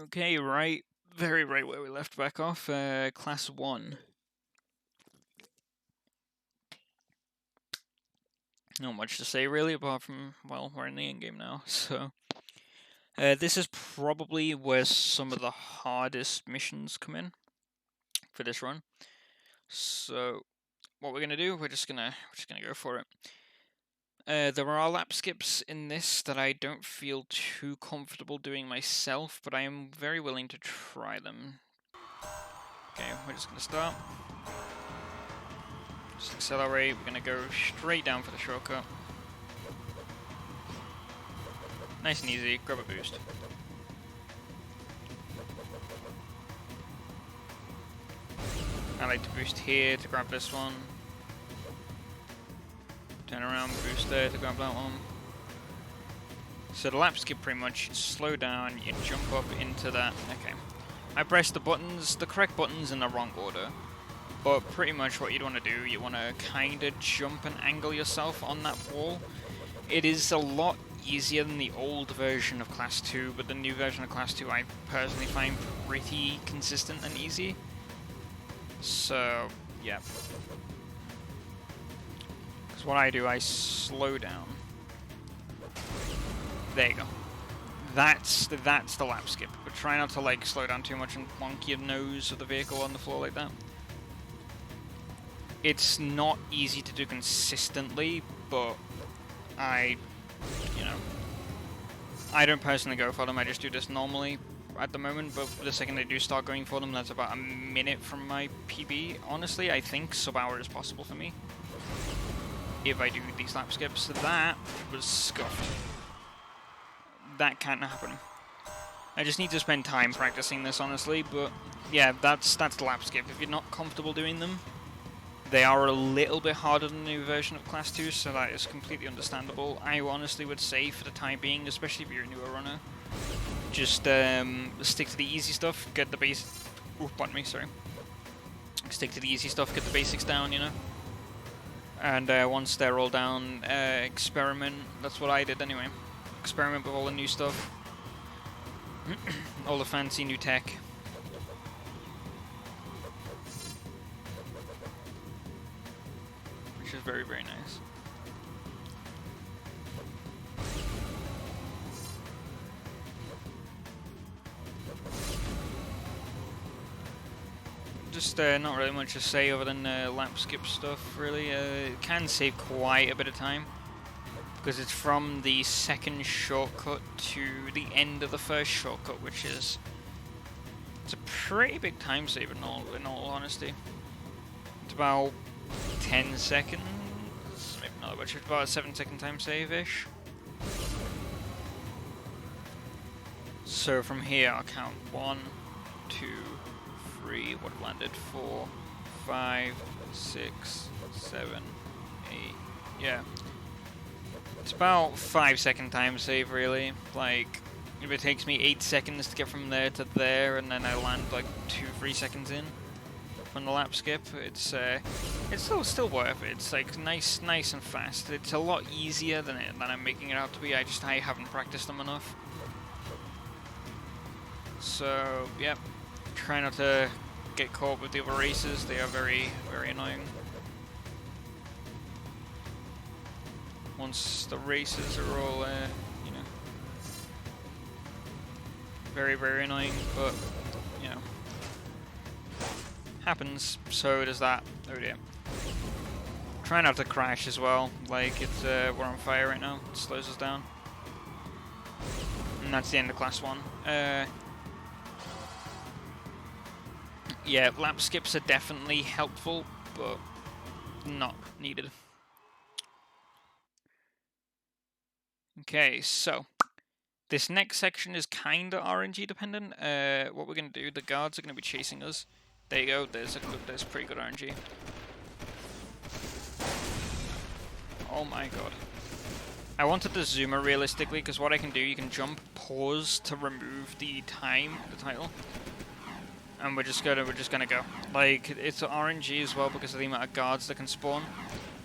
Okay, very right where we left back off, Class 1. Not much to say really, apart from, well, we're in the endgame now, so... this is probably where some of the hardest missions come in for this run. So, what we're gonna do, we're just gonna go for it. There are lap skips in this that I don't feel too comfortable doing myself, but I am very willing to try them. Okay, we're just gonna start. Just accelerate, we're gonna go straight down for the shortcut. Nice and easy, grab a boost. I like to boost here to grab this one. Turn around, boost there to grab that one. So the lap skip pretty much, you slow down, you jump up into that. Okay. I pressed the buttons, the correct buttons in the wrong order. But pretty much what you'd want to do, you want to kind of jump and angle yourself on that wall. It is a lot easier than the old version of Class 2, but the new version of Class 2 I personally find pretty consistent and easy. So, yeah. Because what I do, I slow down. There you go. That's the lap skip, but try not to like slow down too much and plonk your nose of the vehicle on the floor like that. It's not easy to do consistently, but I don't personally go for them, I just do this normally at the moment, but the second I do start going for them, that's about a minute from my PB. Honestly, I think sub-hour is possible for me if I do these lap skips. That was scuffed. That can't happen. I just need to spend time practicing this, honestly, but yeah, that's the lap skip. If you're not comfortable doing them, they are a little bit harder than the new version of Class 2, so that is completely understandable. I honestly would say, for the time being, especially if you're a newer runner, just stick to the easy stuff, get the basics... Ooh, pardon me, sorry. Stick to the easy stuff, get the basics down, you know? And once they're all down, experiment. That's what I did anyway. Experiment with all the new stuff. All the fancy new tech. Which is very, very nice. Just not really much to say other than lap skip stuff, really. It can save quite a bit of time, because it's from the second shortcut to the end of the first shortcut, which is... it's a pretty big time save in all honesty. It's about 10 seconds, maybe not much, it's about a 7-second time save-ish. So from here I'll count 1, 2, 3, what landed, 4, 5, 6, 7, 8, yeah. It's about 5-second time save, really. Like, if it takes me 8 seconds to get from there to there, and then I land like 2-3 seconds in from the lap skip, it's still worth it. It's like nice and fast. It's a lot easier than I'm making it out to be. I haven't practiced them enough. So, yep. Try not to get caught with the other races. They are very, very annoying. Once the races are all, you know, very, very annoying, but, you know, happens, so does that. Oh dear. Try not to crash as well, like, it's, we're on fire right now, it slows us down. And that's the end of Class 1. Yeah, lap skips are definitely helpful, but not needed. Okay, so this next section is kinda RNG dependent. What we're gonna do, the guards are gonna be chasing us. There you go, there's pretty good RNG. Oh my god. I wanted the Zuma realistically, because what I can do, you can jump, pause to remove the title. And we're just gonna go. Like, it's RNG as well because of the amount of guards that can spawn.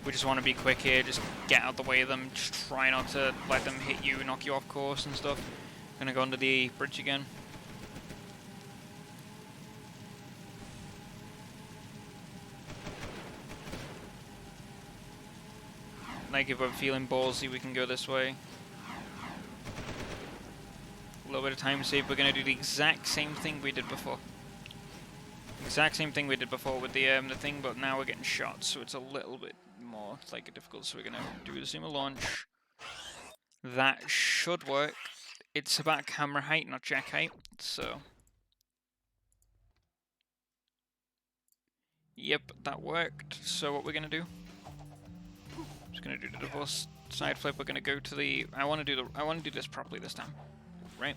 We just want to be quick here, just get out the way of them, just try not to let them hit you, knock you off course and stuff. Gonna go under the bridge again. Like, if we're feeling ballsy, we can go this way. A little bit of time save. We're going to do the exact same thing we did before. Exact same thing we did before with the thing, but now we're getting shot, so it's a little bit more like difficult. So we're going to do the Zuma Launch. That should work. It's about camera height, not jack height, so... Yep, that worked. So what we're going to do... Just going to do the divorce side flip. We're going to go to the... I want to do this properly this time. Right?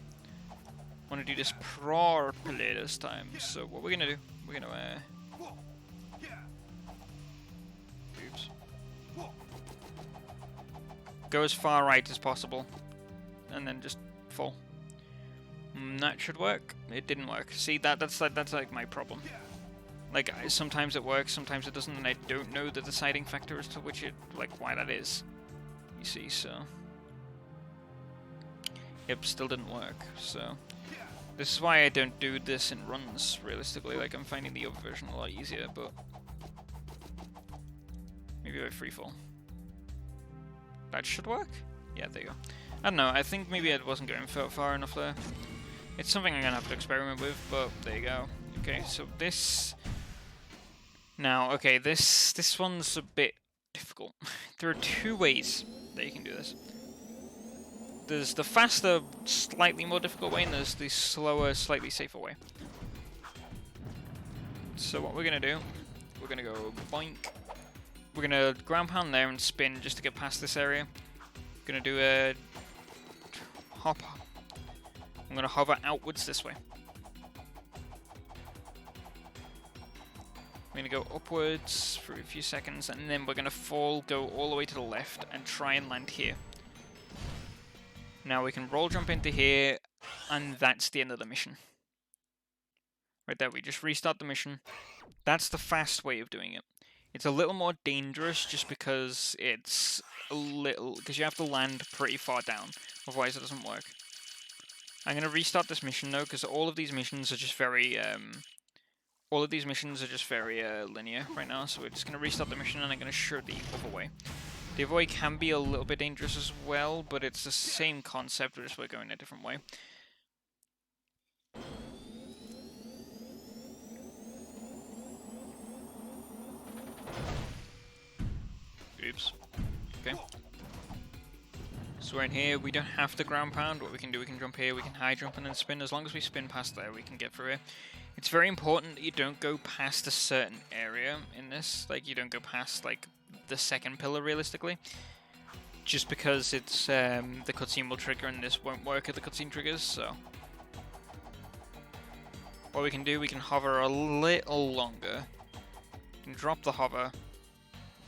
I want to do this properly this time. So what we're going to do... We're going to... Oops. Go as far right as possible. And then just fall. That should work. It didn't work. See, that's like my problem. Like, sometimes it works, sometimes it doesn't, and I don't know the deciding factor as to which it, like, why that is. You see, so... Yep, still didn't work, so... This is why I don't do this in runs, realistically. Like, I'm finding the other version a lot easier, but... Maybe by freefall. That should work? Yeah, there you go. I don't know, I think maybe I wasn't going far enough there. It's something I'm gonna have to experiment with, but there you go. Okay, so this... Now, okay, this one's a bit difficult. There are two ways that you can do this. There's the faster, slightly more difficult way, and there's the slower, slightly safer way. So what we're gonna do, we're gonna go boink. We're gonna ground pound there and spin just to get past this area. We're gonna do a hop. I'm gonna hover outwards this way. We're going to go upwards for a few seconds, and then we're going to go all the way to the left, and try and land here. Now we can roll jump into here, and that's the end of the mission. Right there, we just restart the mission. That's the fast way of doing it. It's a little more dangerous just because it's because you have to land pretty far down, otherwise it doesn't work. I'm going to restart this mission though, because all of these missions are just very... linear right now, so we're just going to restart the mission and I'm going to show the other way. The other way can be a little bit dangerous as well, but it's the same concept, we're just going a different way. Oops. Okay. So we're in here, we don't have to ground pound. What we can do, we can jump here, we can high jump and then spin. As long as we spin past there, we can get through here. It's very important that you don't go past a certain area in this. Like, you don't go past, like, the second pillar, realistically. Just because it's, the cutscene will trigger and this won't work if the cutscene triggers, so... What we can do, we can hover a little longer. We can drop the hover,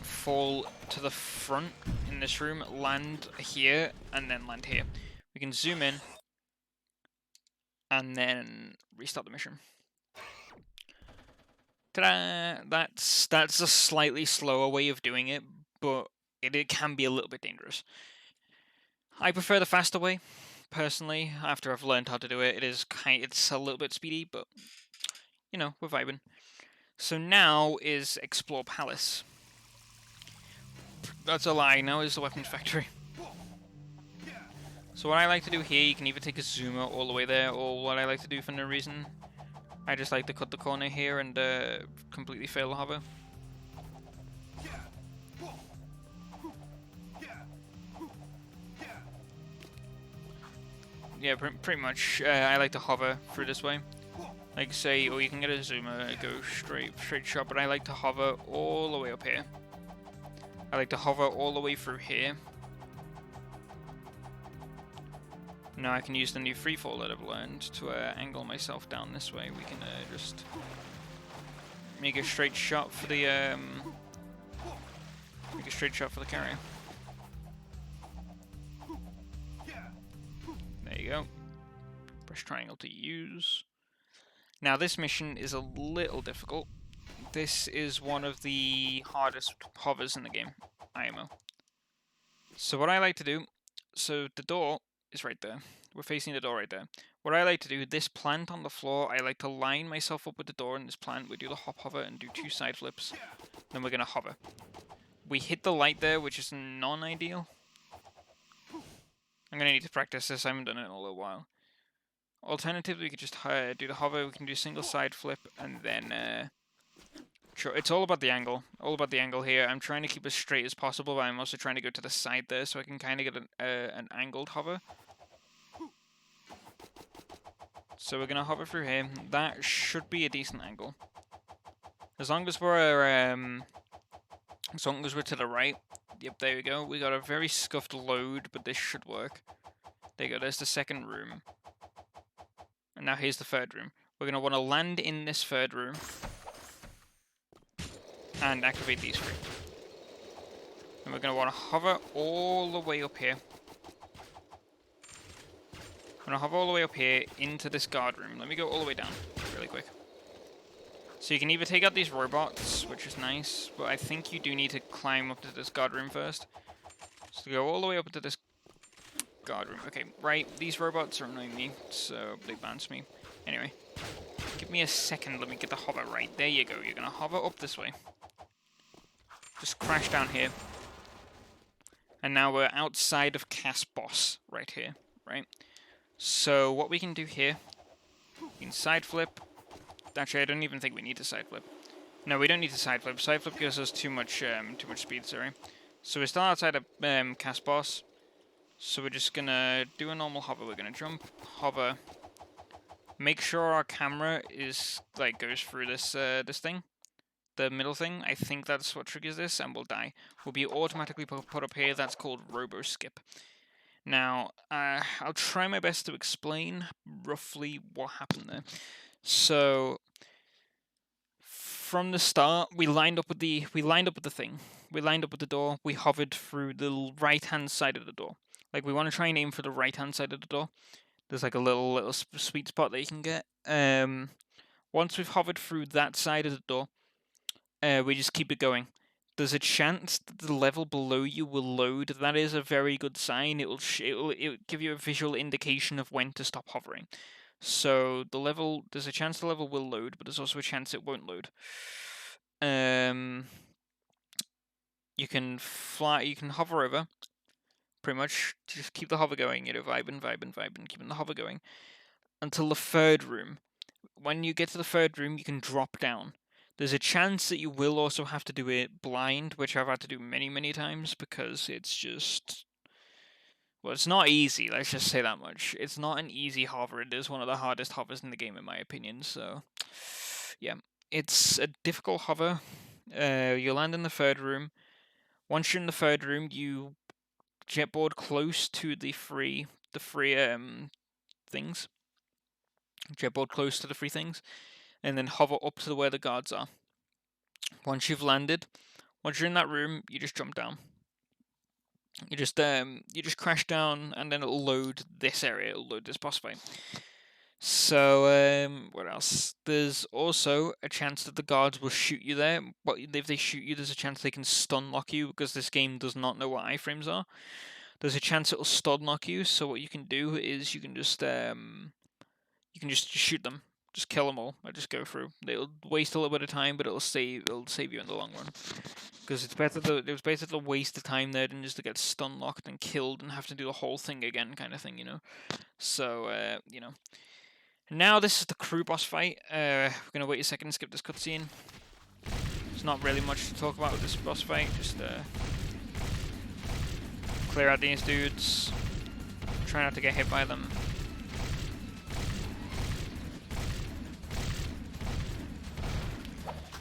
fall to the front in this room, land here, and then land here. We can zoom in, and then restart the mission. Ta-da! That's a slightly slower way of doing it, but it can be a little bit dangerous. I prefer the faster way, personally. After I've learned how to do it, it's a little bit speedy, but you know, we're vibing. So now is Explore Palace. That's a lie. Now is the Weapons Factory. So what I like to do here, you can either take a Zuma all the way there, or what I like to do for no reason, I just like to cut the corner here and completely fail the hover. Yeah, pretty much. I like to hover through this way. Like say, or you can get a Zuma, go straight shot, but I like to hover all the way up here. I like to hover all the way through here. Now I can use the new freefall that I've learned to angle myself down this way. We can just make a straight shot for the carry. There you go. Press triangle to use. Now this mission is a little difficult. This is one of the hardest hovers in the game, IMO. So what I like to do, so the door is right there. We're facing the door right there. What I like to do, this plant on the floor, I like to line myself up with the door in this plant. We do the hop hover and do 2 side flips. Then we're going to hover. We hit the light there, which is non-ideal. I'm going to need to practice this. I haven't done it in a little while. Alternatively, we could just do the hover. We can do single side flip, and then... Sure, it's all about the angle. All about the angle here. I'm trying to keep as straight as possible, but I'm also trying to go to the side there so I can kind of get an angled hover. So we're going to hover through here. That should be a decent angle. As long as we're to the right. Yep, there we go. We got a very scuffed load, but this should work. There you go, there's the second room. And now here's the third room. We're going to want to land in this third room. And activate these three. And we're going to want to hover all the way up here. I'm going to hover all the way up here into this guard room. Let me go all the way down really quick. So you can either take out these robots, which is nice, but I think you do need to climb up to this guard room first. So go all the way up into this guard room. Okay, right, these robots are annoying me, so they bounce me. Anyway, give me a second, let me get the hover right. There you go, you're going to hover up this way. Just crash down here. And now we're outside of Cast Boss right here, right? So what we can do here, we can side flip. Actually, I don't even think we need to side flip. No, we don't need to side flip. Side flip gives us too much speed, sorry. So we're still outside of Cast Boss. So we're just gonna do a normal hover. We're gonna jump, hover. Make sure our camera is goes through this this thing, the middle thing. I think that's what triggers this, and we'll die. We'll be automatically put up here. That's called Robo Skip. Now, I'll try my best to explain roughly what happened there. So, from the start, we lined up with the thing. We lined up with the door. We hovered through the right-hand side of the door. We want to try and aim for the right-hand side of the door. There's a little sweet spot that you can get. Once we've hovered through that side of the door, we just keep it going. There's a chance that the level below you will load. That is a very good sign. It'll give you a visual indication of when to stop hovering. So there's a chance the level will load, but there's also a chance it won't load. You can hover over. Pretty much, just keep the hover going. Vibing, keeping the hover going until the third room. When you get to the third room, you can drop down. There's a chance that you will also have to do it blind, which I've had to do many, many times because it's just... Well, it's not easy, let's just say that much. It's not an easy hover. It is one of the hardest hovers in the game, in my opinion, so... Yeah, it's a difficult hover. You land in the third room. Once you're in the third room, you jetboard close to the three things. Jetboard close to the three things. And then hover up to where the guards are. Once you've landed, once you're in that room, you just jump down. You just crash down, and then it'll load this area. It'll load this boss fight. So what else? There's also a chance that the guards will shoot you there. But if they shoot you, there's a chance they can stun lock you because this game does not know what iframes are. There's a chance it'll stun lock you. So what you can do is you can just shoot them. Just kill them all. I just go through. It'll waste a little bit of time, but it'll save you in the long run. Because it was better to waste the time there than just to get stun locked and killed and have to do the whole thing again, kind of thing, you know. So you know. Now this is the crew boss fight. We're gonna wait a second and skip this cutscene. There's not really much to talk about with this boss fight. Just clear out these dudes. Try not to get hit by them.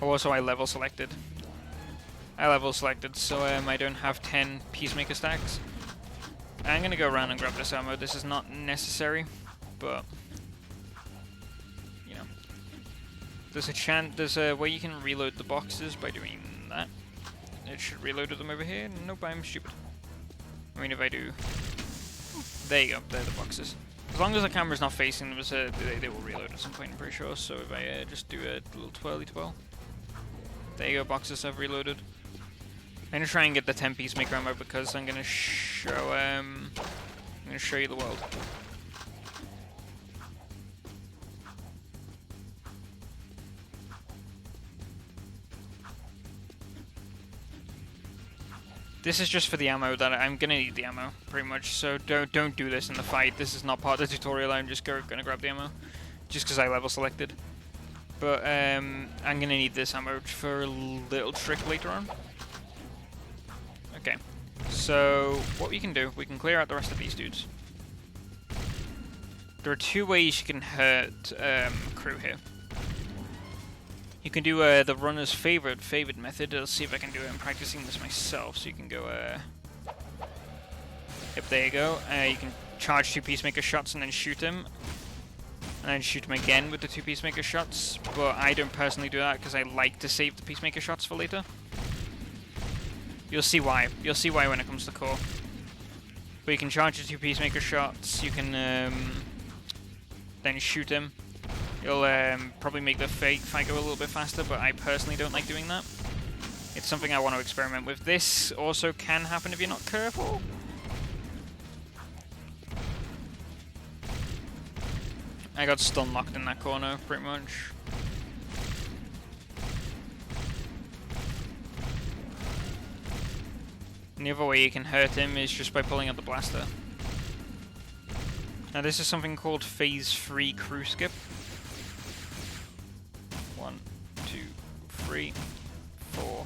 Also, I level selected. So I don't have 10 Peacemaker stacks. I'm gonna go around and grab this ammo. This is not necessary, but you know, there's a way you can reload the boxes by doing that. It should reload them over here. Nope, I'm stupid. I mean, if I do, there you go. They're the boxes. As long as the camera's not facing them, they will reload at some point, I'm pretty sure. So if I just do a little twirly twirl. There you go, boxes have reloaded. I'm gonna try and get the 10 Peacemaker ammo because I'm gonna show you the world. This is just for the ammo that I'm gonna need the ammo, pretty much. So don't do this in the fight. This is not part of the tutorial. I'm just gonna grab the ammo, just because I level selected. But I'm gonna need this ammo for a little trick later on. Okay. So what we can do, we can clear out the rest of these dudes. There are two ways you can hurt crew here. You can do the runner's favorite method. Let's see if I can do it. I'm practicing this myself, so you can go. Yep, there you go. You can charge 2 peacemaker shots and then shoot him, and then shoot him again with the 2 peacemaker shots. But I don't personally do that because I like to save the peacemaker shots for later. You'll see why. You'll see why when it comes to core. But you can charge the 2 peacemaker shots. You can then shoot him. You'll probably make the fight go a little bit faster, but I personally don't like doing that. It's something I want to experiment with. This also can happen if you're not careful. I got stun locked in that corner, pretty much. And the other way you can hurt him is just by pulling up the blaster. Now this is something called Phase 3 Crew Skip. 1, 2, 3, 4,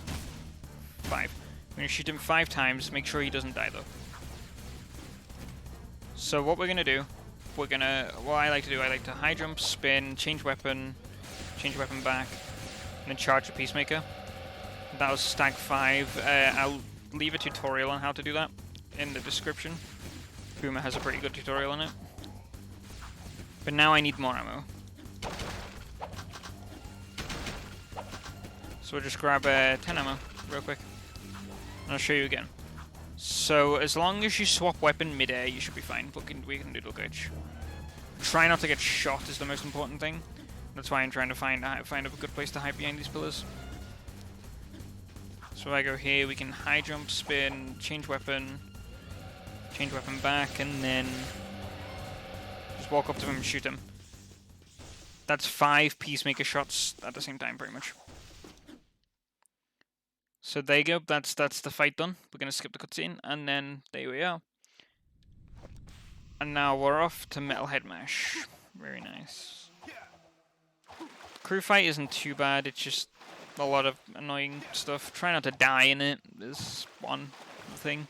5. I'm going to shoot him 5 times, make sure he doesn't die though. So what we're going to do, what I like to do, I like to high jump, spin, change weapon back, and then charge a peacemaker. That was stack 5. I'll leave a tutorial on how to do that in the description. Boomer has a pretty good tutorial on it. But now I need more ammo. So we'll just grab 10 ammo real quick. And I'll show you again. So as long as you swap weapon mid-air, you should be fine. We can do the glitch. Try not to get shot is the most important thing. That's why I'm trying to find a good place to hide behind these pillars. So if I go here, we can high jump, spin, change weapon back, and then just walk up to him and shoot him. That's 5 peacemaker shots at the same time, pretty much. So there you go, that's the fight done. We're gonna skip the cutscene, and then there we are. And now we're off to Metalhead Mash. Very nice. Crew fight isn't too bad, it's just a lot of annoying stuff. Try not to die in it is one thing.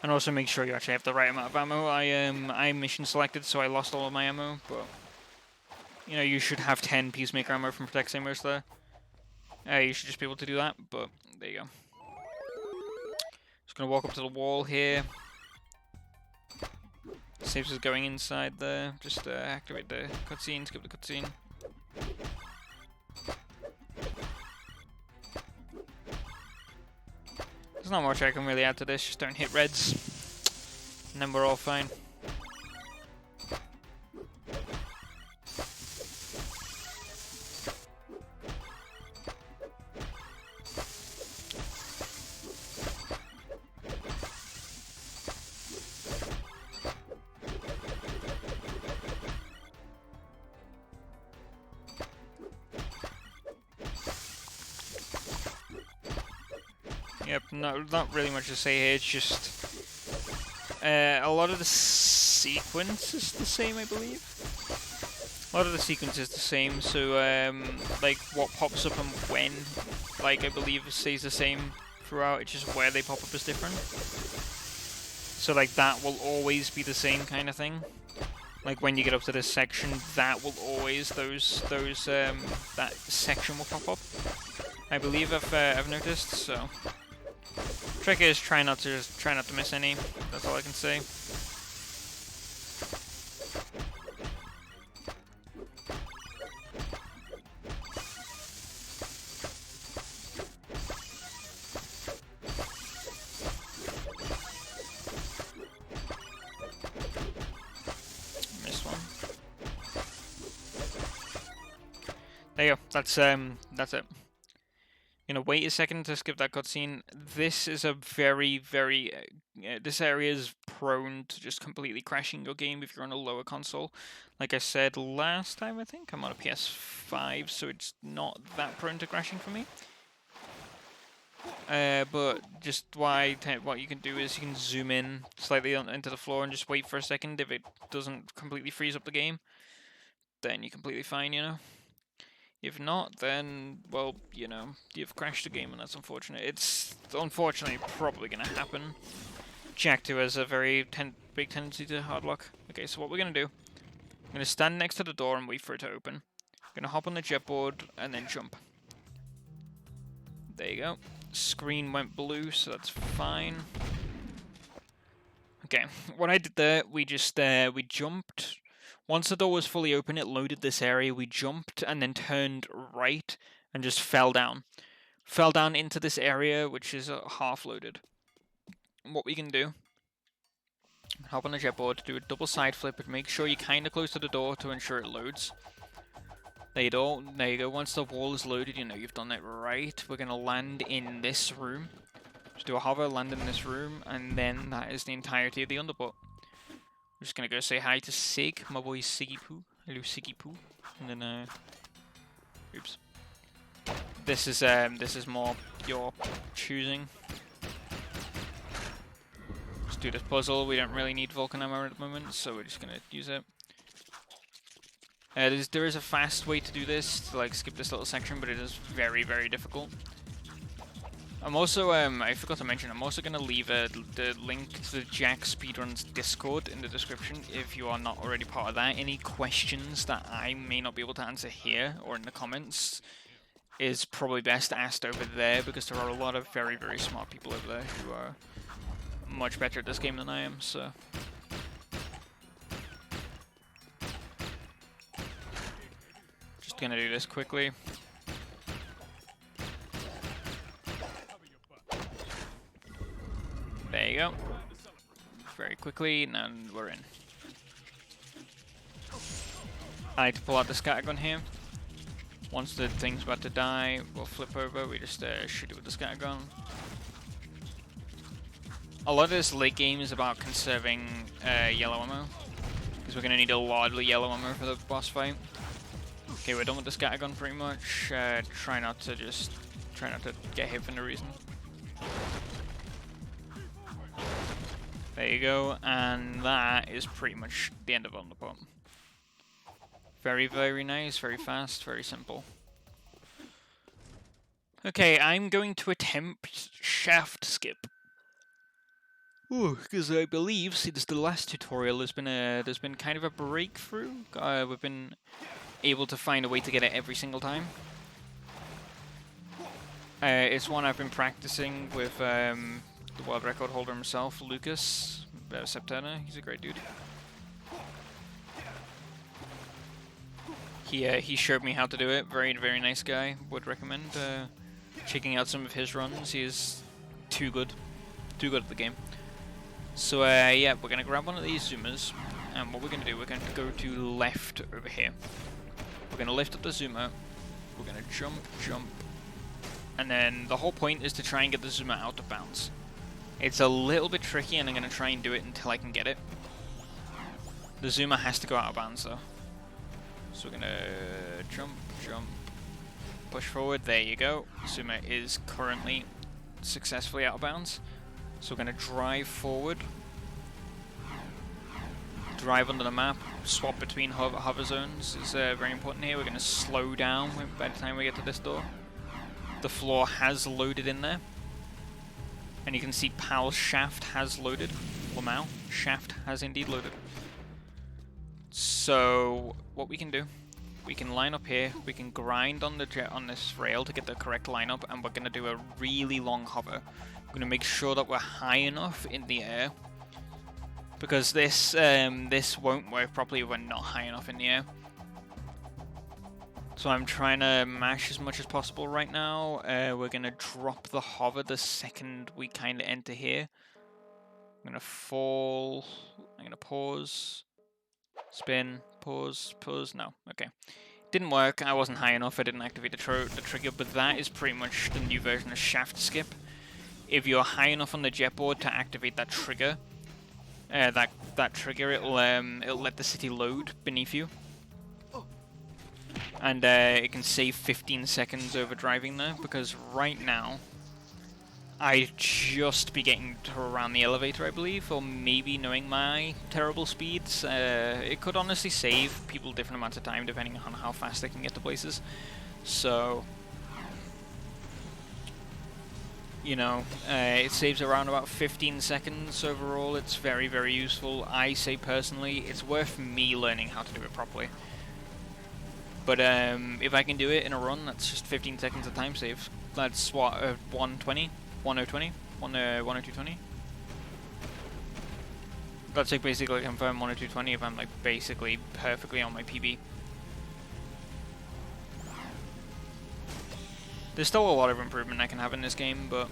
And also make sure you actually have the right amount of ammo. I mission selected, so I lost all of my ammo, but you know, you should have 10 peacemaker ammo from Protect Samers there. You should just be able to do that, but there you go. Just gonna walk up to the wall here. Saves us going inside there. Just activate the cutscene, skip the cutscene. There's not much I can really add to this, just don't hit reds. And then we're all fine. Yep, not really much to say here, it's just a lot of the sequence is the same, I believe. A lot of the sequence is the same, so like what pops up and when, like I believe stays the same throughout, it's just where they pop up is different. So like that will always be the same kind of thing. Like when you get up to this section, that will always, that section will pop up. I believe I've noticed, so. Trick is try not to miss any. That's all I can say. Missed one. There you go. That's it. Gonna wait a second to skip that cutscene. This is a very, this area is prone to just completely crashing your game if you're on a lower console. Like I said last time, I think I'm on a PS5, so it's not that prone to crashing for me. But just what you can do is you can zoom in slightly into the floor and just wait for a second. If it doesn't completely freeze up the game, then you're completely fine, you know? If not, then, well, you know, you've crashed the game and that's unfortunate. It's unfortunately probably going to happen. Jack 2 has a very big tendency to hardlock. Okay, so what we're going to do, I'm going to stand next to the door and wait for it to open. I'm going to hop on the jetboard and then jump. There you go. Screen went blue, so that's fine. Okay, what I did there, we jumped. Once the door was fully open, it loaded this area. We jumped and then turned right and just fell down. Fell down into this area, which is half loaded. What we can do, hop on the jetboard, do a double side flip, and make sure you're kind of close to the door to ensure it loads. There you go. There you go. Once the wall is loaded, you know you've done it right. We're going to land in this room. Just do a hover, land in this room, and then that is the entirety of the underport. I'm just going to go say hi to Sig, my boy Siggy Poo. Hello, Siggy Poo. And then, oops. This is more your choosing. Let's do this puzzle. We don't really need Vulcan ammo at the moment, so we're just going to use it. There is a fast way to do this, to like skip this little section, but it is very, very difficult. I'm also, I forgot to mention, I'm also going to leave the link to the Jack Speedruns Discord in the description if you are not already part of that. Any questions that I may not be able to answer here or in the comments is probably best asked over there, because there are a lot of very, very smart people over there who are much better at this game than I am, so... Just gonna do this quickly. There you go. Very quickly, and we're in. I like to pull out the scattergun here. Once the thing's about to die, we'll flip over, we just shoot it with the scattergun. A lot of this late game is about conserving yellow ammo, because we're going to need a lot of yellow ammo for the boss fight. Okay, we're done with the scattergun pretty much. Try not to get hit for no reason. There you go, and that is pretty much the end of Underport. Very, very nice, very fast, very simple. Okay, I'm going to attempt shaft skip. Ooh, because I believe since the last tutorial there's been kind of a breakthrough. We've been able to find a way to get it every single time. It's one I've been practicing with the world record holder himself, Lucas Septerna. He's a great dude. He showed me how to do it. Very, very nice guy. Would recommend checking out some of his runs. He is too good at the game. So yeah, we're gonna grab one of these Zumas, and what we're gonna do, we're going to go to left over here. We're gonna lift up the Zuma. We're gonna jump, and then the whole point is to try and get the Zuma out of bounds. It's a little bit tricky, and I'm gonna try and do it until I can get it. The Zuma has to go out of bounds though. So we're gonna jump, push forward, there you go. Zuma is currently successfully out of bounds. So we're gonna drive forward. Drive under the map, swap between hover zones is very important here. We're gonna slow down by the time we get to this door. The floor has loaded in there. And you can see Pal's shaft has loaded. Lamau, shaft has indeed loaded. So what we can do, we can line up here, we can grind on this rail to get the correct lineup, and we're gonna do a really long hover. We're gonna make sure that we're high enough in the air, because this won't work properly if we're not high enough in the air. So I'm trying to mash as much as possible right now. We're gonna drop the hover the second we kind of enter here. I'm gonna fall. I'm gonna pause. Spin, pause, no, okay. Didn't work, I wasn't high enough, I didn't activate the trigger, but that is pretty much the new version of shaft skip. If you're high enough on the jetboard to activate that trigger, that trigger, it'll let the city load beneath you. And it can save 15 seconds over driving there, because right now, I'd just be getting to around the elevator, I believe, or maybe knowing my terrible speeds. It could honestly save people different amounts of time depending on how fast they can get to places. So, you know, it saves around about 15 seconds overall. It's very, very useful. I say personally, it's worth me learning how to do it properly. But if I can do it in a run, that's just 15 seconds of time save. That's what, 120? 1020? 10220? That's like basically confirm 10220 if I'm like basically perfectly on my PB. There's still a lot of improvement I can have in this game, but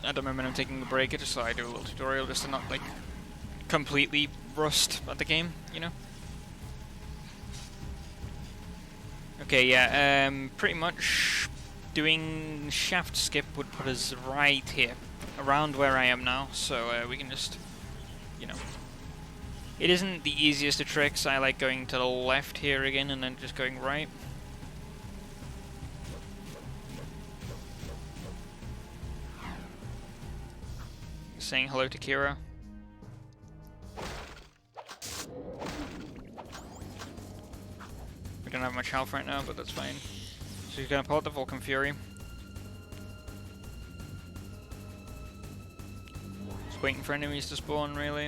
at the moment I'm taking a break just so I do a little tutorial just to not like completely rust at the game, you know? Okay, yeah, pretty much doing shaft skip would put us right here, around where I am now, so we can just, you know. It isn't the easiest of tricks. I like going to the left here again and then just going right. Saying hello to Kira. We don't have much health right now, but that's fine. So he's gonna pull out the Vulcan Fury. Just waiting for enemies to spawn, really.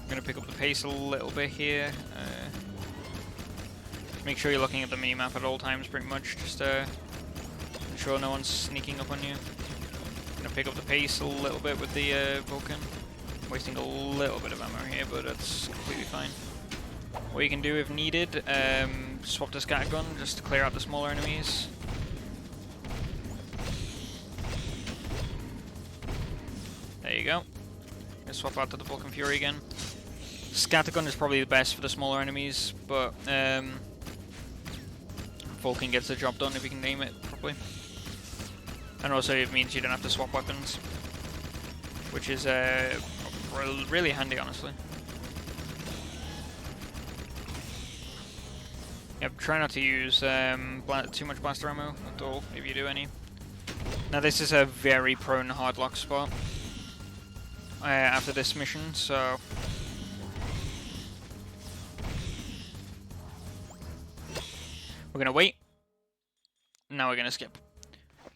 I'm gonna pick up the pace a little bit here. Make sure you're looking at the minimap at all times, pretty much. Just ensure no one's sneaking up on you. I'm gonna pick up the pace a little bit with the Vulcan. Wasting a little bit of ammo here, but that's completely fine. What you can do if needed, swap the scatter gun just to clear out the smaller enemies. There you go. Gonna swap out to the Vulcan Fury again. Scattergun is probably the best for the smaller enemies, but Vulcan gets the job done if you can aim it properly. And also it means you don't have to swap weapons, which is really handy, honestly. Yep, try not to use too much blaster ammo at all, if you do any. Now this is a very prone hardlock spot after this mission, so we're gonna wait. Now we're gonna skip.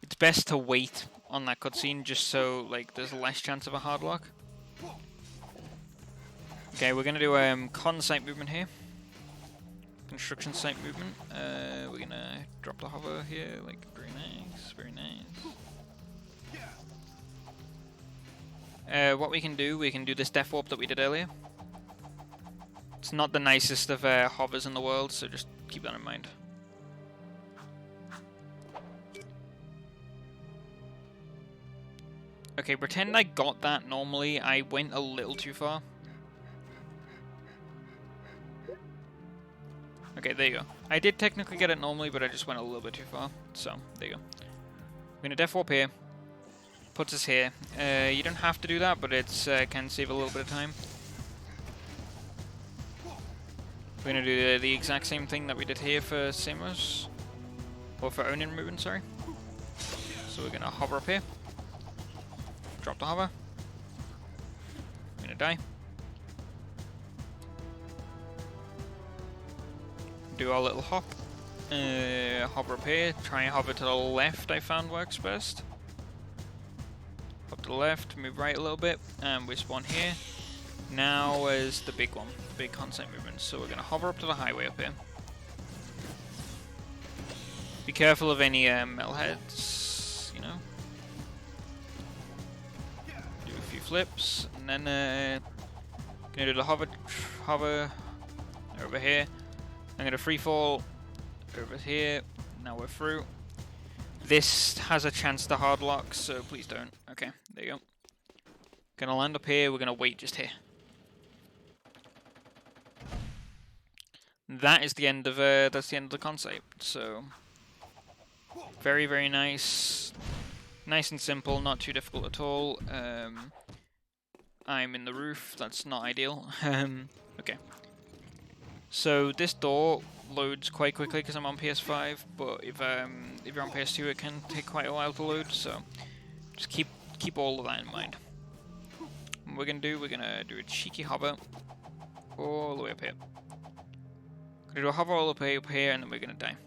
It's best to wait on that cutscene just so like there's less chance of a hardlock. Okay, we're gonna do con site movement here. Construction site movement. We're gonna drop the hover here, like very nice, very nice. What we can do this death warp that we did earlier. It's not the nicest of hovers in the world, so just keep that in mind. Okay, pretend I got that normally. I went a little too far. Okay, there you go. I did technically get it normally, but I just went a little bit too far. So, there you go. We're gonna death warp here. Puts us here. You don't have to do that, but it's can save a little bit of time. We're gonna do the exact same thing that we did here for Simos. Or for Onin movement, sorry. So we're gonna hover up here. Drop the hover. I'm gonna die. Do our little hop. Hover up here. Try and hover to the left, I found works best. Hop to the left, move right a little bit, and we spawn here. Now is the big one, the big concept movement. So we're gonna hover up to the highway up here. Be careful of any metalheads, you know. Do a few flips, and then gonna do the hover over here. I'm gonna free fall over here. Now we're through. This has a chance to hard lock, so please don't. Okay, there you go. Gonna land up here. We're gonna wait just here. That is the end of that's the end of the concept. So very, very nice. Nice and simple, not too difficult at all. I'm in the roof, that's not ideal. Okay. So this door loads quite quickly because I'm on PS5, but if you're on PS2 it can take quite a while to load, so just keep all of that in mind. What we're gonna do a cheeky hover all the way up here. Gonna do a hover all the way up here and then we're gonna die.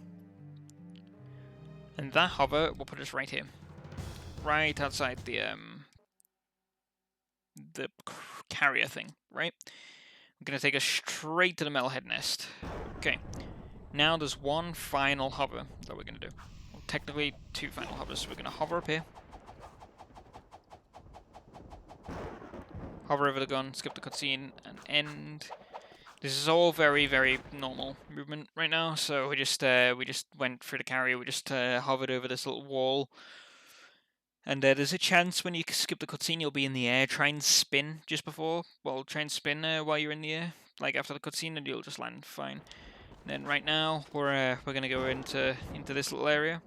And that hover will put us right here. Right outside the carrier thing, right? I'm gonna take us straight to the metalhead nest. Okay. Now there's one final hover that we're gonna do. Well, technically two final hovers. So we're gonna hover up here. Hover over the gun, skip the cutscene, and end. This is all very, very normal movement right now. So we just went through the carrier. We just hovered over this little wall. And there's a chance when you skip the cutscene you'll be in the air. Try and spin just before. Well, try and spin while you're in the air, like after the cutscene, and you'll just land fine. And then right now we're gonna go into this little area.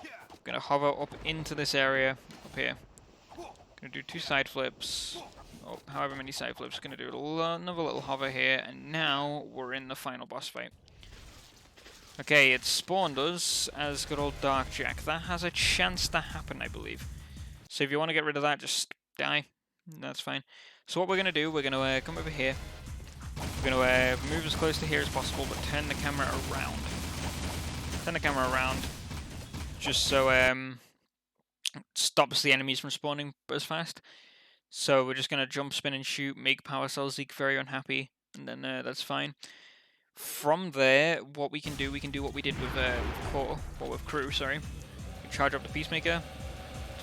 We're gonna hover up into this area up here. Gonna do 2 side flips. Oh, however many side flips. Gonna do another little hover here, and now we're in the final boss fight. Okay, it spawned us as good old Dark Jack. That has a chance to happen, I believe. So if you want to get rid of that, just die. That's fine. So what we're going to do, we're going to come over here. We're going to move as close to here as possible, but turn the camera around. Turn the camera around. Just so stops the enemies from spawning as fast. So we're just going to jump, spin, and shoot, make Power Cell Zeke very unhappy, and then that's fine. From there, what we can do what we did with Crew, sorry. We charge up the Peacemaker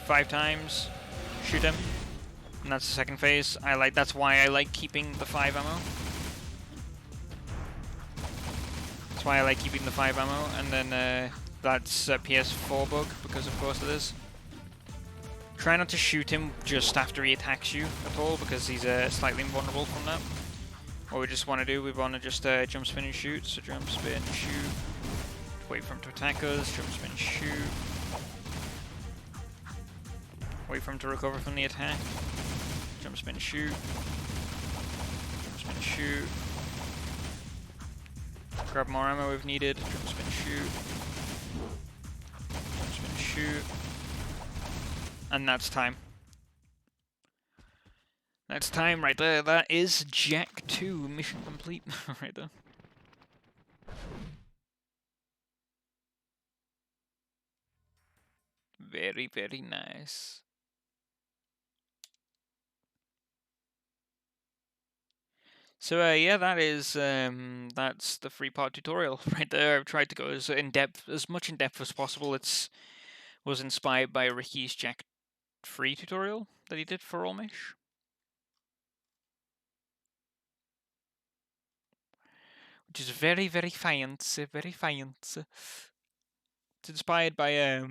5 times, shoot him, and that's the second phase. That's why I like keeping the 5 ammo. That's why I like keeping the 5 ammo, and then that's a PS4 bug, because of course it is. Try not to shoot him just after he attacks you at all, because he's slightly invulnerable from that. What we just want to do, we want to just jump, spin, and shoot. So jump, spin, shoot. Wait for him to attack us. Jump, spin, shoot. Wait for him to recover from the attack. Jump, spin, shoot. Jump, spin, shoot. Grab more ammo if needed. Jump, spin, shoot. Jump, spin, shoot. And that's time. That's time right there. That is Jack 2 mission complete right there. Very, very nice. So yeah, that's the 3-part tutorial right there. I've tried to go as much in depth as possible. Was inspired by Ricky's Jack 3 tutorial that he did for Allmesh. Which is very, very fancy, very fancy. It's inspired by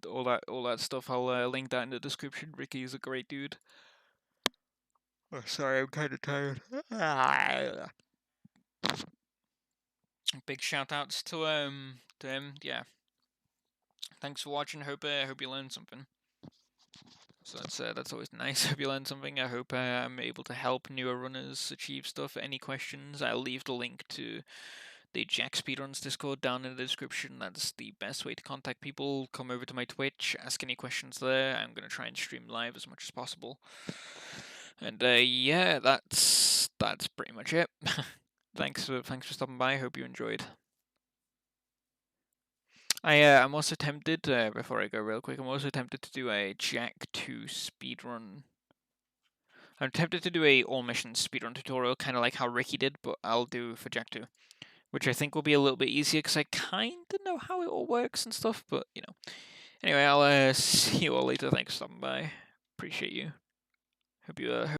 all that stuff. I'll link that in the description. Ricky is a great dude. Oh, sorry, I'm kind of tired. Big shout outs to him. Yeah. Thanks for watching. Hope you learned something. So that's always nice. Hope you learned something. I hope I'm able to help newer runners achieve stuff. Any questions? I'll leave the link to the Jack Speedruns Discord down in the description. That's the best way to contact people. Come over to my Twitch, ask any questions there. I'm gonna try and stream live as much as possible. And yeah, that's pretty much it. Thanks for stopping by. Hope you enjoyed. I'm also tempted, before I go real quick, I'm also tempted to do a Jack 2 speedrun. I'm tempted to do a all mission speedrun tutorial, kind of like how Ricky did, but I'll do for Jack 2. Which I think will be a little bit easier, because I kind of know how it all works and stuff, but, you know. Anyway, I'll see you all later. Thanks for stopping by. Appreciate you. Hope you